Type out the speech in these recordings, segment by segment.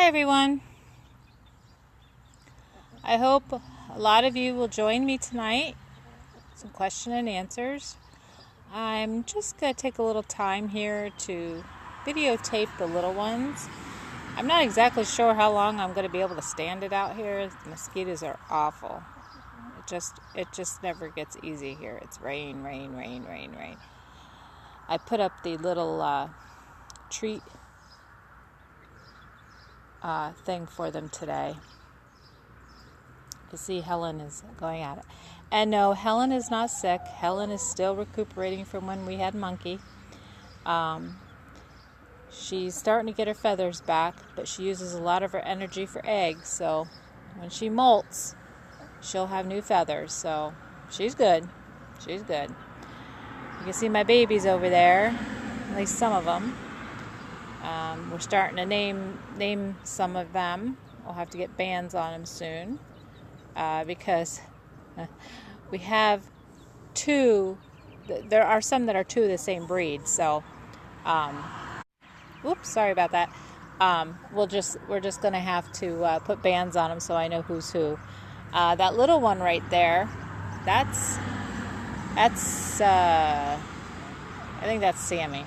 everyone. I hope a lot of you will join me tonight. Some question and answers. I'm just going to take a little time here to videotape the little ones. I'm not exactly sure how long I'm going to be able to stand it out here. The mosquitoes are awful. It just never gets easy here. It's rain, rain, rain, rain, rain. I put up the little treat thing for them today. You see Helen is going at it. And no, Helen is not sick. Helen is still recuperating from when we had Monkey. She's starting to get her feathers back, but she uses a lot of her energy for eggs. So when she molts, she'll have new feathers. So she's good. She's good. You can see my babies over there, at least some of them. We're starting to name some of them. We'll have to get bands on them soon because we have two. There are some that are two of the same breed. So, oops, sorry about that. We're just gonna have to put bands on them so I know who's who. That little one right there, that's I think that's Sammy.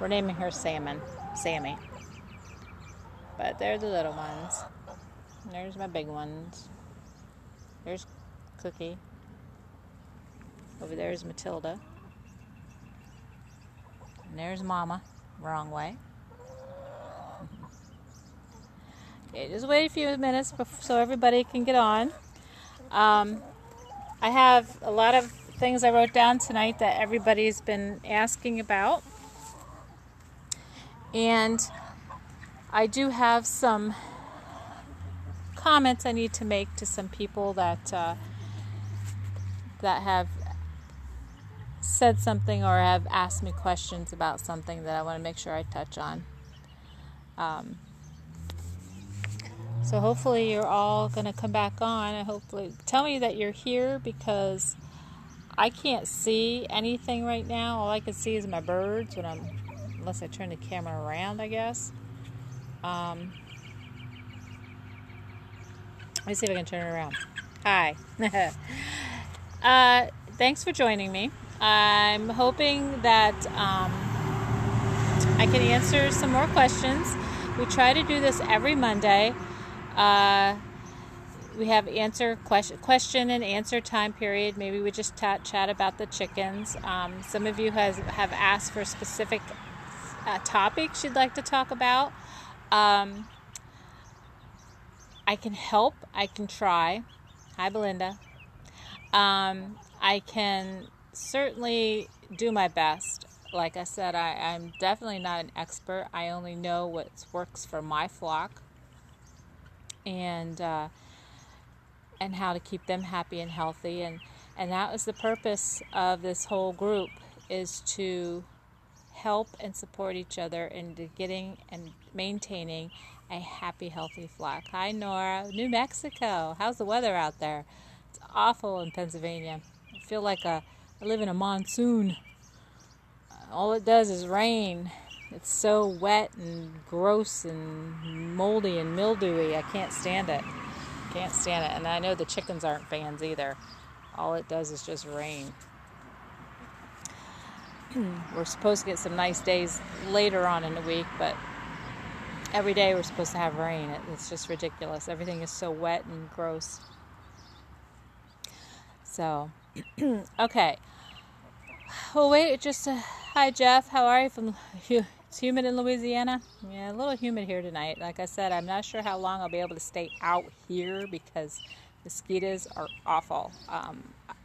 We're naming her Sammy. But they're the little ones. And there's my big ones. There's Cookie. Over there is Matilda. And there's Mama. Wrong way. Okay, just wait a few minutes so everybody can get on. I have a lot of things I wrote down tonight that everybody's been asking about. And I do have some comments I need to make to some people that have said something or have asked me questions about something that I want to make sure I touch on. So hopefully you're all going to come back on and hopefully tell me that you're here because I can't see anything right now. All I can see is my birds unless I turn the camera around, I guess. Let me see if I can turn it around. Hi. Thanks for joining me. I'm hoping that I can answer some more questions. We try to do this every Monday. We have question and answer time period. Maybe we just chat about the chickens. Some of you have asked for specific topics you'd like to talk about. I can help. I can try. Hi, Belinda. I can certainly do my best. Like I said, I'm definitely not an expert. I only know what works for my flock and how to keep them happy and healthy. And that was the purpose of this whole group, is to help and support each other into getting and maintaining a happy, healthy flock. Hi, Nora. New Mexico. How's the weather out there? It's awful in Pennsylvania. I feel like I live in a monsoon. All it does is rain. It's so wet and gross and moldy and mildewy. I can't stand it. And I know the chickens aren't fans either. All it does is just rain. We're supposed to get some nice days later on in the week, but every day we're supposed to have rain. It's just ridiculous. Everything is so wet and gross. So, okay. Well, wait, hi, Jeff. How are you? It's humid in Louisiana. Yeah, a little humid here tonight. Like I said, I'm not sure how long I'll be able to stay out here because mosquitoes are awful.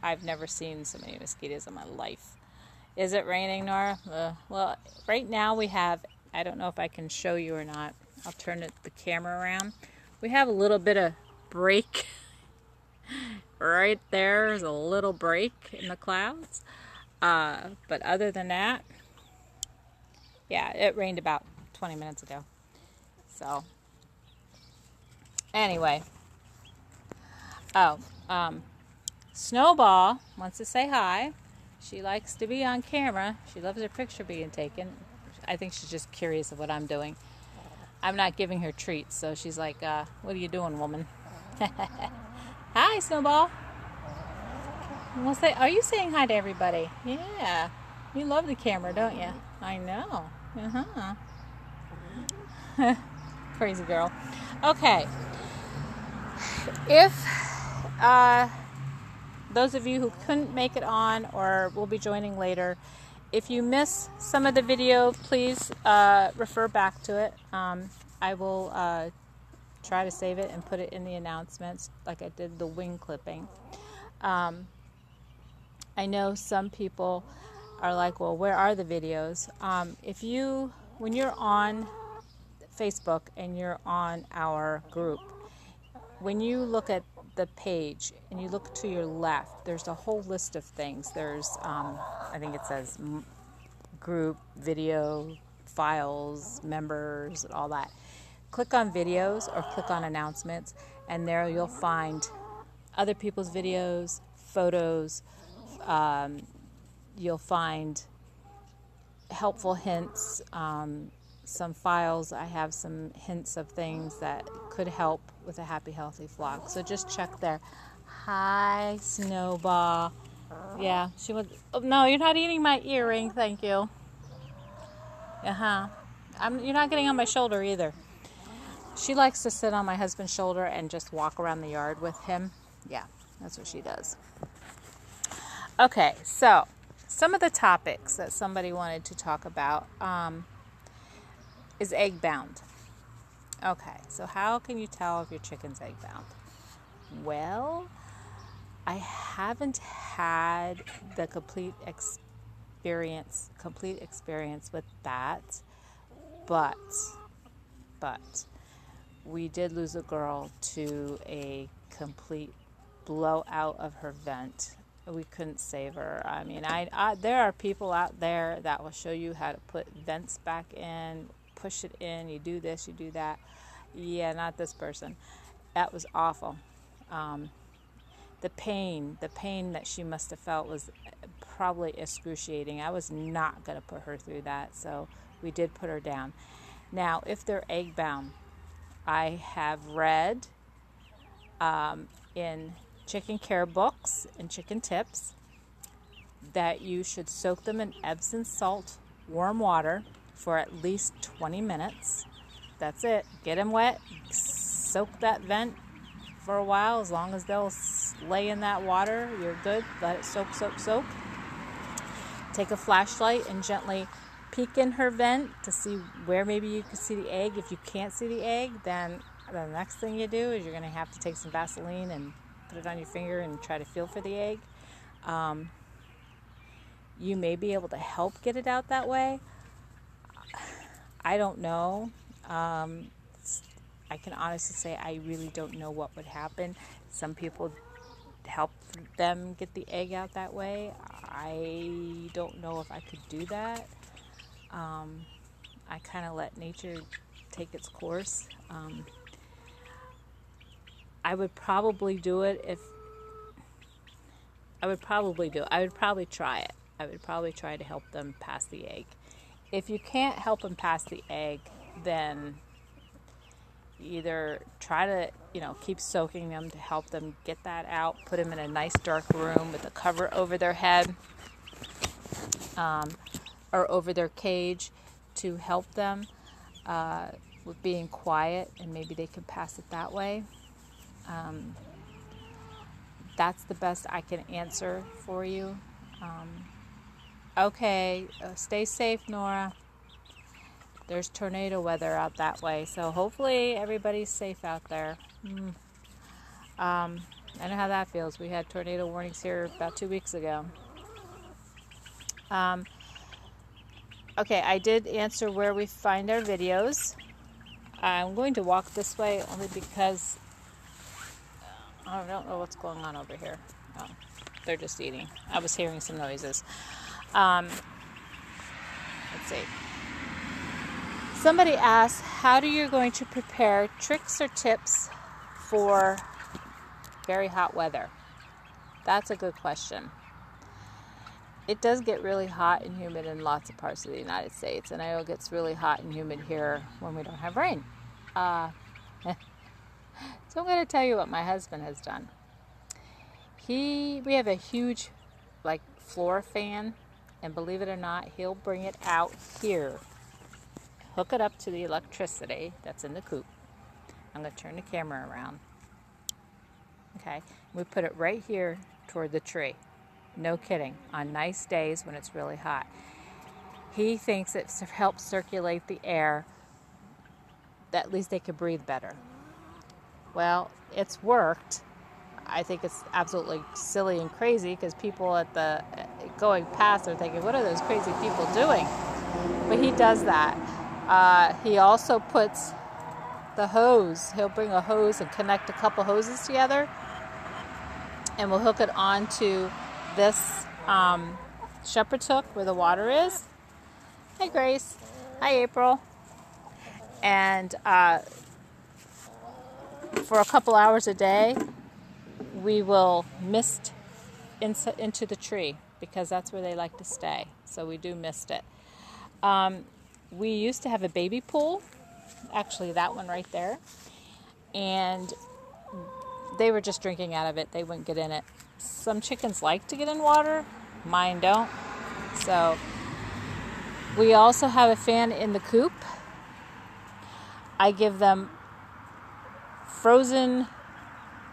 I've never seen so many mosquitoes in my life. Is it raining, Nora? Well, right now we have, I don't know if I can show you or not. I'll turn the camera around. We have a little bit of break. Right there is a little break in the clouds. But other than that, yeah, it rained about 20 minutes ago. So, anyway. Snowball wants to say hi. She likes to be on camera. She loves her picture being taken. I think she's just curious of what I'm doing. I'm not giving her treats, so she's like, what are you doing, woman? Hi, Snowball. Are you saying hi to everybody? Yeah. You love the camera, don't you? I know. Crazy girl. Okay. If those of you who couldn't make it on or will be joining later, if you miss some of the video, please refer back to it. I will try to save it and put it in the announcements like I did the wing clipping. I know some people are like, well, where are the videos? When you're on Facebook and you're on our group, when you look at the page and you look to your left, there's a whole list of things. There's, I think it says group, video, files, members, and all that. Click on videos or click on announcements, and there you'll find other people's videos, photos. You'll find helpful hints, some files. I have some hints of things that could help with a happy, healthy flock. So just check there. Hi, Snowball. Yeah, she was. Oh, no, you're not eating my earring. Thank you. You're not getting on my shoulder either. She likes to sit on my husband's shoulder and just walk around the yard with him. Yeah, that's what she does. Okay, so some of the topics that somebody wanted to talk about is egg bound. Okay, so how can you tell if your chicken's egg bound? Well, I haven't had the complete experience with that, but we did lose a girl to a complete blowout of her vent. We couldn't save her. I mean, there are people out there that will show you how to put vents back in, push it in, you do this, you do that. Yeah, not this person. That was awful. The pain that she must have felt was probably excruciating. I was not going to put her through that, so we did put her down. Now, if they're egg bound, I have read in chicken care books and chicken tips that you should soak them in Epsom salt, warm water for at least 20 minutes. That's it. Get them wet. Soak that vent for a while. As long as they'll lay in that water, you're good. Let it soak. Take a flashlight and gently peek in her vent to see where maybe you can see the egg. If you can't see the egg, then the next thing you do is you're going to have to take some Vaseline and put it on your finger and try to feel for the egg. You may be able to help get it out that way. I don't know. I can honestly say I really don't know what would happen. Some people help them get the egg out that way. I don't know if I could do that. I kind of let nature take its course. I would probably do it I would probably try it. I would probably try to help them pass the egg. If you can't help them pass the egg, then either try to, keep soaking them to help them get that out. Put them in a nice dark room with a cover over their head or over their cage to help them with being quiet, and maybe they can pass it that way. That's the best I can answer for you. Okay, stay safe, Nora. There's tornado weather out that way, so hopefully everybody's safe out there. I know how that feels. We had tornado warnings here about 2 weeks ago. Okay, I did answer where we find our videos. I'm going to walk this way only because I don't know what's going on over here. Oh, they're just eating. I was hearing some noises. Let's see. Somebody asked, how do you going to prepare tricks or tips for very hot weather? That's a good question. it does get really hot and humid in lots of parts of the United States, and I know it gets really hot and humid here when we don't have rain. Uh, so I'm going to tell you what my husband has done. We have a huge, like, floor fan, and believe it or not, he'll bring it out here, hook it up to the electricity that's in the coop. I'm going to turn the camera around. Okay, we put it right here toward the tree. No kidding, on nice days when it's really hot. He thinks it helps circulate the air, that at least they can breathe better. Well, it's worked. I think it's absolutely silly and crazy because people at the going past are thinking, what are those crazy people doing? But he does that. He also puts the hose. He'll bring a hose and connect a couple hoses together, and we'll hook it onto this shepherd's hook where the water is. Hi, Grace. Hi, April. And for a couple hours a day, we will mist into the tree because that's where they like to stay. So we do mist it. We used to have a baby pool, actually that one right there, and they were just drinking out of it. They wouldn't get in it. Some chickens like to get in water. Mine don't. So we also have a fan in the coop. I give them frozen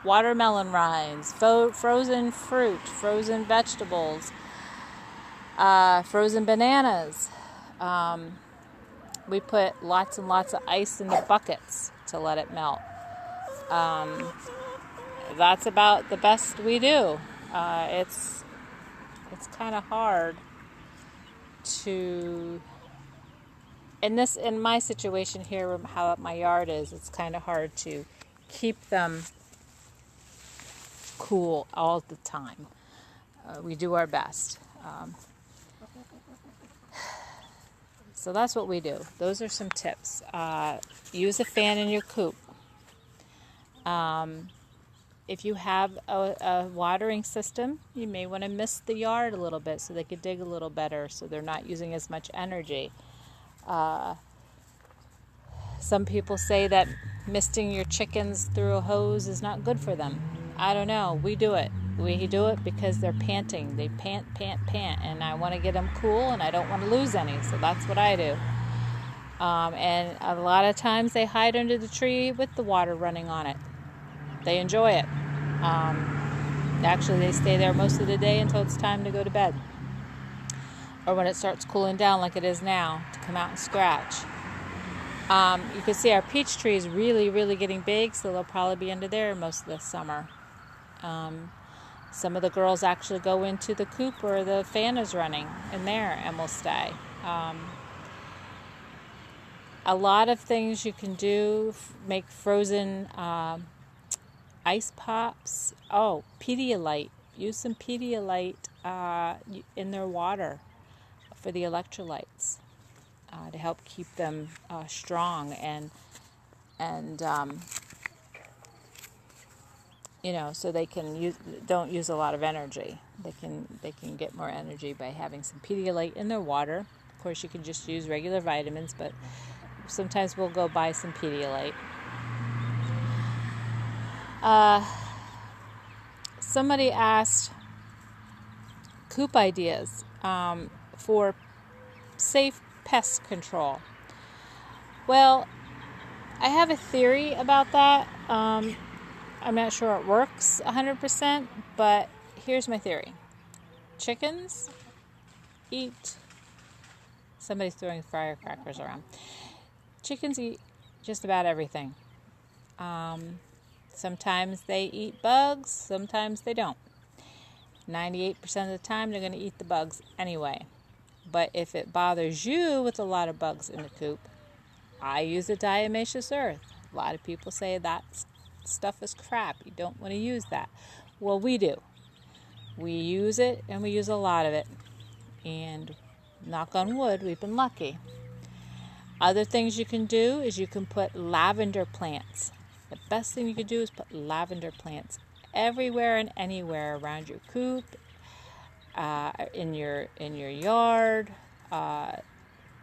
watermelon rinds, frozen fruit, frozen vegetables, frozen bananas. We put lots and lots of ice in the buckets to let it melt. That's about the best we do. It's kind of hard to, in my situation here, how my yard is, it's kind of hard to keep them cool all the time. We do our best. So that's what we do. Those are some tips. Use a fan in your coop. If you have a watering system, you may want to mist the yard a little bit so they could dig a little better, so they're not using as much energy. Some people say that misting your chickens through a hose is not good for them. I don't know. We do it. We do it because they're panting. They pant, and I want to get them cool, and I don't want to lose any, so that's what I do. And a lot of times they hide under the tree with the water running on it. They enjoy it. Actually, they stay there most of the day until it's time to go to bed. Or when it starts cooling down like it is now, to come out and scratch. You can see our peach tree is really, really getting big, so they'll probably be under there most of the summer. Some of the girls actually go into the coop where the fan is running in there and will stay. A lot of things you can do, make frozen ice pops. Oh, Pedialyte. Use some Pedialyte in their water for the electrolytes to help keep them strong and so they can don't use a lot of energy. They can get more energy by having some Pedialyte in their water. Of course, you can just use regular vitamins, but sometimes we'll go buy some Pedialyte. Somebody asked coop ideas for safe pest control. Well, I have a theory about that. I'm not sure it works 100%, but here's my theory. Chickens eat... Somebody's throwing firecrackers around. Chickens eat just about everything. Sometimes they eat bugs, sometimes they don't. 98% of the time, they're going to eat the bugs anyway. But if it bothers you with a lot of bugs in the coop, I use a diatomaceous earth. A lot of people say that stuff is crap. You don't want to use that. Well, we do. We use it, and we use a lot of it. And knock on wood, we've been lucky. Other things you can do is you can put lavender plants. The best thing you can do is put lavender plants everywhere and anywhere around your coop, in your yard.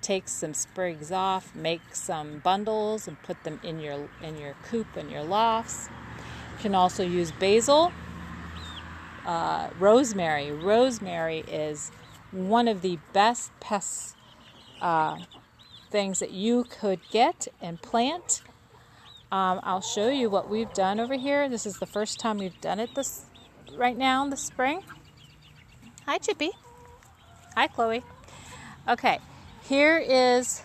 Take some sprigs off, make some bundles, and put them in your coop and your lofts. You can also use basil, rosemary. Rosemary is one of the best pest things that you could get and plant. I'll show you what we've done over here. This is the first time we've done it right now in the spring. Hi, Chippy. Hi, Chloe. Okay, here is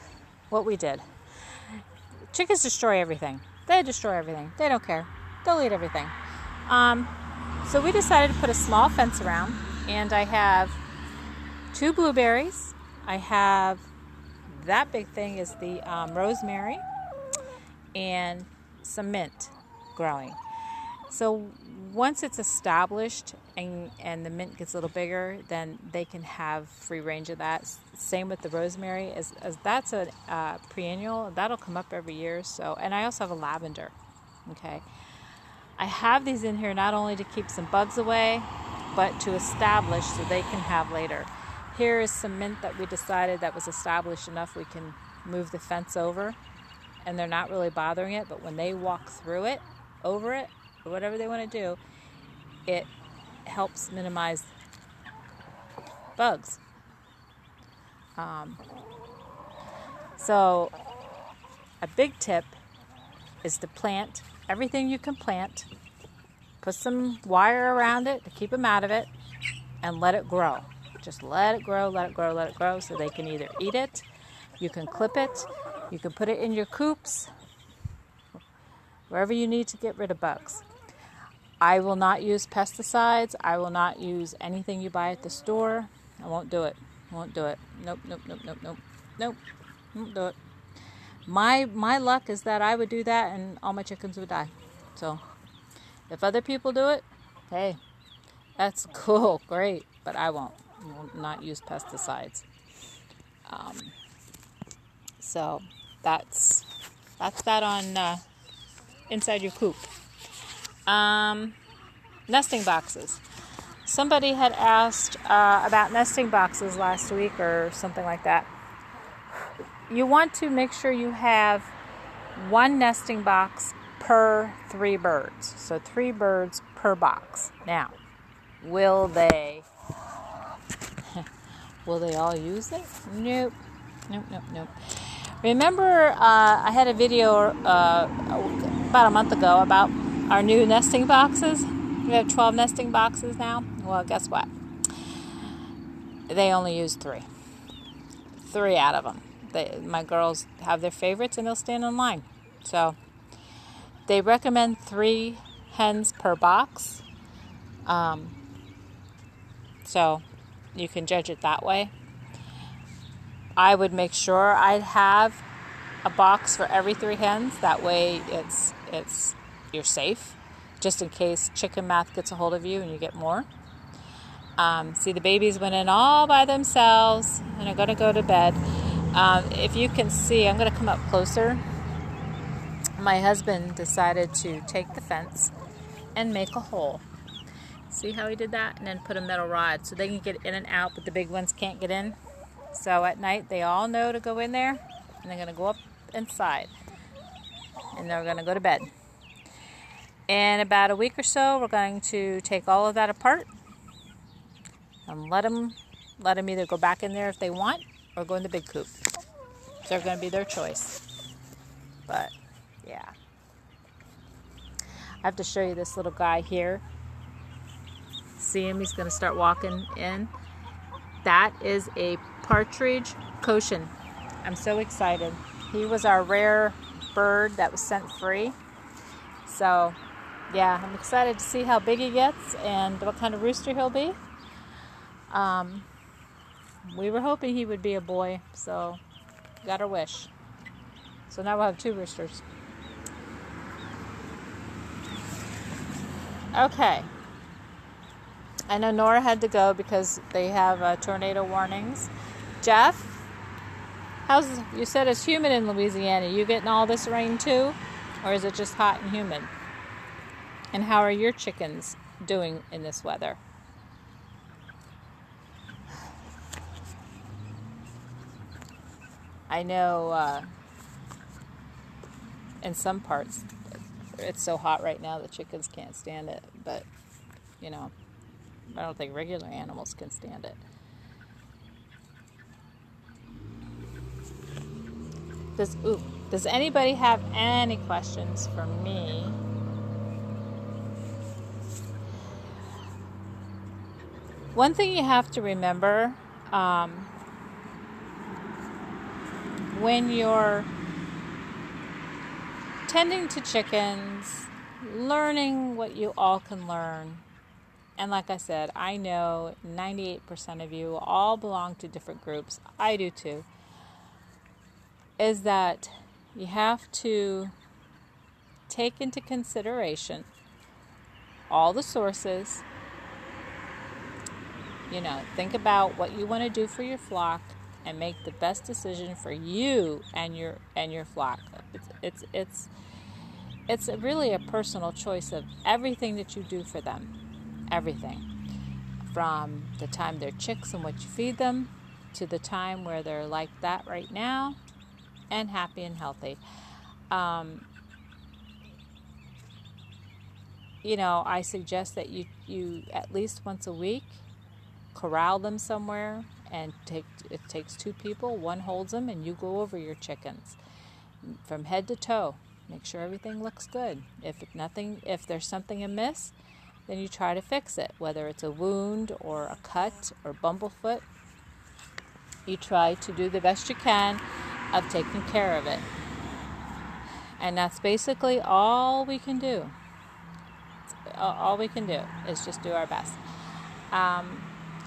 what we did. Chickens destroy everything. They destroy everything. They don't care. They'll eat everything. So we decided to put a small fence around, and I have 2 blueberries. I have that big thing is the rosemary and some mint growing. So once it's established and the mint gets a little bigger, then they can have free range of that. Same with the rosemary, as that's a perennial. That'll come up every year. So, and I also have a lavender. Okay, I have these in here not only to keep some bugs away, but to establish so they can have later. Here is some mint that we decided that was established enough we can move the fence over, and they're not really bothering it, but when they walk through it, over it, or whatever they want to do, it helps minimize bugs. So a big tip is to plant everything you can plant, put some wire around it to keep them out of it, and let it grow. Just let it grow, let it grow, let it grow, so they can either eat it, you can clip it, you can put it in your coops, wherever you need to get rid of bugs. I will not use pesticides. I will not use anything you buy at the store. I won't do it. Won't do it. Nope, nope, nope, nope, nope. Nope. Won't do it. My luck is that I would do that and all my chickens would die. So if other people do it, hey, that's cool, great, but I won't. I will not use pesticides. So that's that on inside your coop. Nesting boxes. Somebody had asked about nesting boxes last week or something like that. You want to make sure you have 1 nesting box per 3 birds. So 3 birds per box. Now, will they all use it? Nope. Nope, nope, nope. Remember, I had a video about a month ago about our new nesting boxes. We have 12 nesting boxes now. Well, guess what? They only use 3. 3 out of them. My girls have their favorites and they'll stand in line. So they recommend 3 hens per box. So you can judge it that way. I would make sure I'd have a box for every 3 hens. That way you're safe, just in case chicken math gets a hold of you and you get more. See, the babies went in all by themselves and are going to go to bed. If you can see, I'm going to come up closer. My husband decided to take the fence and make a hole. See how he did that? And then put a metal rod so they can get in and out, but the big ones can't get in. So at night, they all know to go in there, and they're going to go up inside, and they're going to go to bed. In about a week or so, we're going to take all of that apart and let them either go back in there if they want or go in the big coop. So they're going to be their choice. But, yeah. I have to show you this little guy here. See him? He's going to start walking in. That is a partridge cochin. I'm so excited. He was our rare bird that was sent free. So, yeah, I'm excited to see how big he gets and what kind of rooster he'll be. We were hoping he would be a boy, so got our wish. So now we'll have 2 roosters. Okay. I know Nora had to go because they have tornado warnings. Jeff, you said it's humid in Louisiana. You getting all this rain too? Or is it just hot and humid? And how are your chickens doing in this weather? I know in some parts it's so hot right now the chickens can't stand it, but you know, I don't think regular animals can stand it. Does anybody have any questions for me? One thing you have to remember when you're tending to chickens, learning what you all can learn, and like I said, I know 98% of you all belong to different groups. I do too. Is that you have to take into consideration all the sources. You know, think about what you want to do for your flock and make the best decision for you and your flock. It's really a personal choice of everything that you do for them. Everything. From the time they're chicks and what you feed them to the time where they're like that right now and happy and healthy. You know, I suggest that you at least once a week corral them somewhere, and it takes 2 people. One holds them and you go over your chickens from head to toe. Make sure everything looks good. If there's something amiss, then you try to fix it, whether it's a wound or a cut or bumblefoot. You try to do the best you can of taking care of it. And that's basically all we can do. All we can do is just do our best.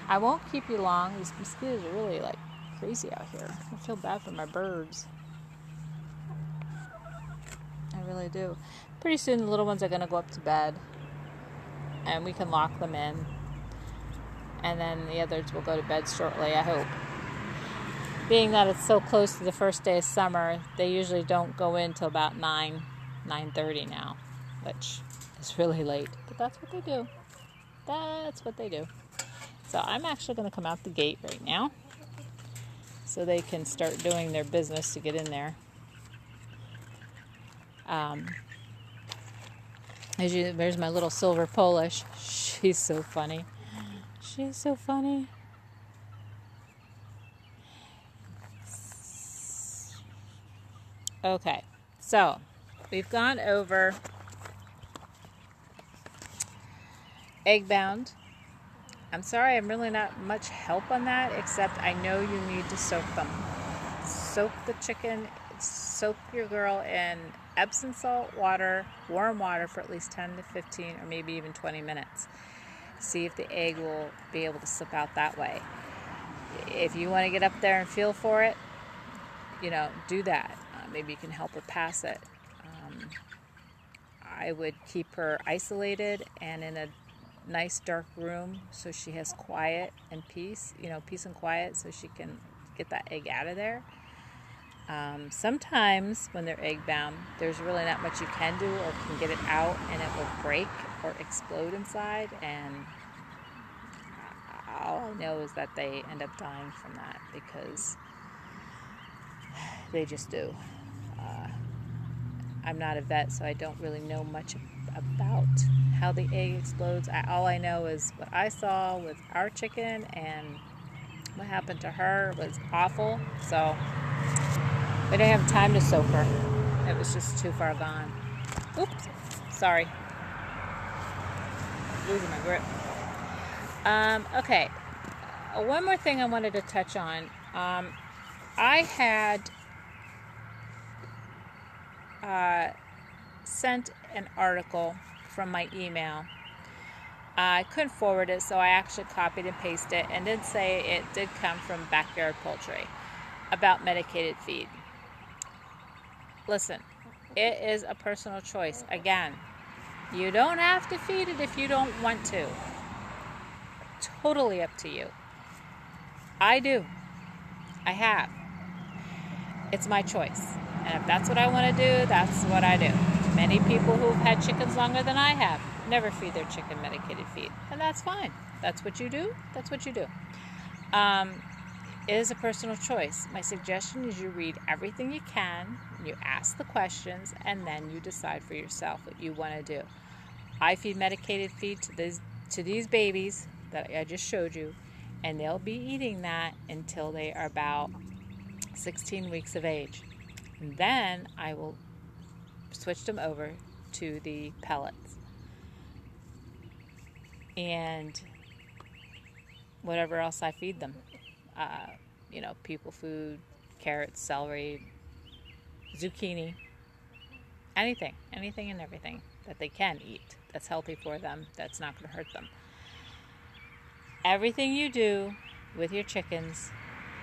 I won't keep you long. These mosquitoes are really like crazy out here. I feel bad for my birds. I really do. Pretty soon the little ones are going to go up to bed and we can lock them in. And then the others will go to bed shortly, I hope. Being that it's so close to the first day of summer, they usually don't go in till about 9:30 now, which is really late. But that's what they do. That's what they do. So I'm actually going to come out the gate right now so they can start doing their business to get in there. There's my little silver Polish. She's so funny. She's so funny. Okay, so we've gone over egg bound. I'm sorry, I'm really not much help on that, except I know you need to soak them. Soak the chicken, soak your girl in Epsom salt water, warm water for at least 10 to 15 or maybe even 20 minutes. See if the egg will be able to slip out that way. If you want to get up there and feel for it, do that. Maybe you can help her pass it. I would keep her isolated and in a nice dark room so she has quiet and peace, peace and quiet, so she can get that egg out of there. Sometimes when they're egg bound, there's really not much you can do or can get it out, and it will break or explode inside, and all I know is that they end up dying from that because they just do. I'm not a vet, so I don't really know much about how the egg explodes. All I know is what I saw with our chicken, and what happened to her was awful. So we didn't have time to soak her. It was just too far gone. Oops, sorry. Losing my grip. Okay. One more thing I wanted to touch on. I had sent an article from my email. I couldn't forward it, so I actually copied and pasted it, and did say it did come from Backyard Poultry about medicated feed. Listen, it is a personal choice. Again, you don't have to feed it if you don't want to. Totally up to you. I do. I have. It's my choice. And if that's what I want to do, that's what I do. Many people who've had chickens longer than I have never feed their chicken medicated feed. And that's fine. That's what you do. That's what you do. it is a personal choice. My suggestion is you read everything you can, you ask the questions, and then you decide for yourself what you want to do. I feed medicated feed to these babies that I just showed you, and they'll be eating that until they are about 16 weeks of age. And then I will switch them over to the pellets and whatever else I feed them. People food, carrots, celery, zucchini, anything and everything that they can eat that's healthy for them, that's not going to hurt them. Everything you do with your chickens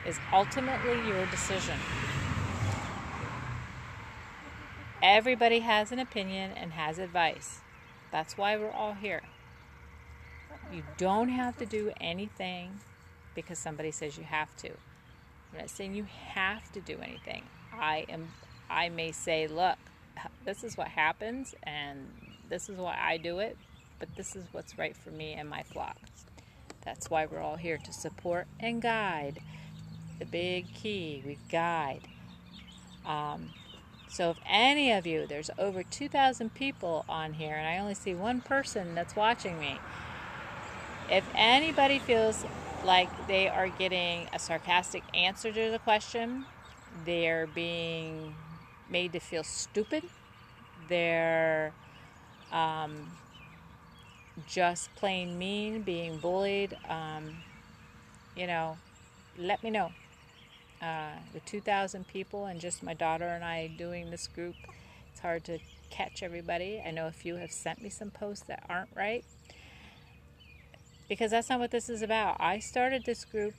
is ultimately your decision. Everybody has an opinion and has advice. That's why we're all here. You don't have to do anything because somebody says you have to. I'm not saying you have to do anything. I may say, look, this is what happens and this is why I do it, but this is what's right for me and my flock. That's why we're all here, to support and guide. The big key, we guide. So if any of you, there's over 2,000 people on here and I only see one person that's watching me. If anybody feels like they are getting a sarcastic answer to the question, they're being made to feel stupid, they're just plain mean, being bullied, let me know. The 2,000 people and just my daughter and I doing this group, it's hard to catch everybody. I know a few have sent me some posts that aren't right, because that's not what this is about. I started this group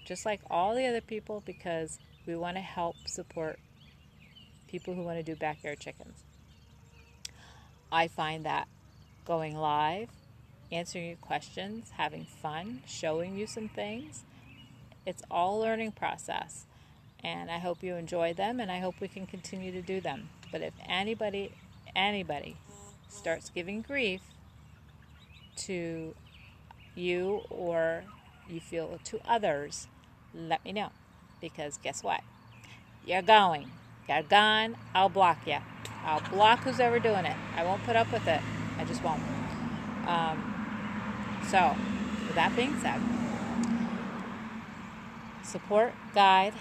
just like all the other people because we want to help support people who want to do backyard chickens. I find that going live, answering your questions, having fun, showing you some things, it's all a learning process. And I hope you enjoy them, and I hope we can continue to do them. But if anybody starts giving grief to you or you feel to others, let me know. Because guess what? You're gone, I'll block you. I'll block who's ever doing it. I won't put up with it. I just won't. So, with that being said, support, guide,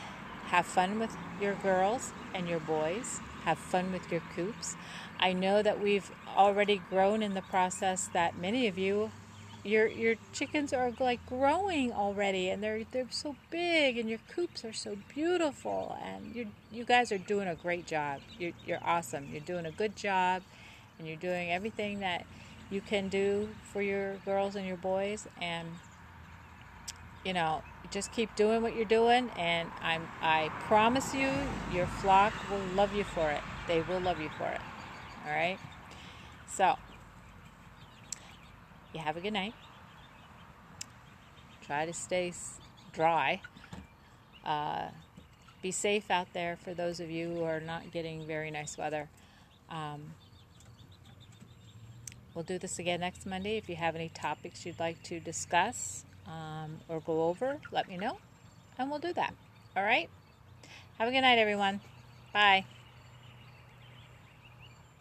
have fun with your girls and your boys, have fun with your coops. I know that we've already grown in the process, that many of you, your chickens are like growing already, and they're so big, and your coops are so beautiful, and you guys are doing a great job. You're awesome. You're doing a good job, and you're doing everything that you can do for your girls and your boys, and just keep doing what you're doing, and I promise you, your flock will love you for it. They will love you for it. All right? So, you have a good night. Try to stay dry. Be safe out there for those of you who are not getting very nice weather. We'll do this again next Monday. If you have any topics you'd like to discuss or go over, let me know, and we'll do that. All right? Have a good night, everyone. Bye.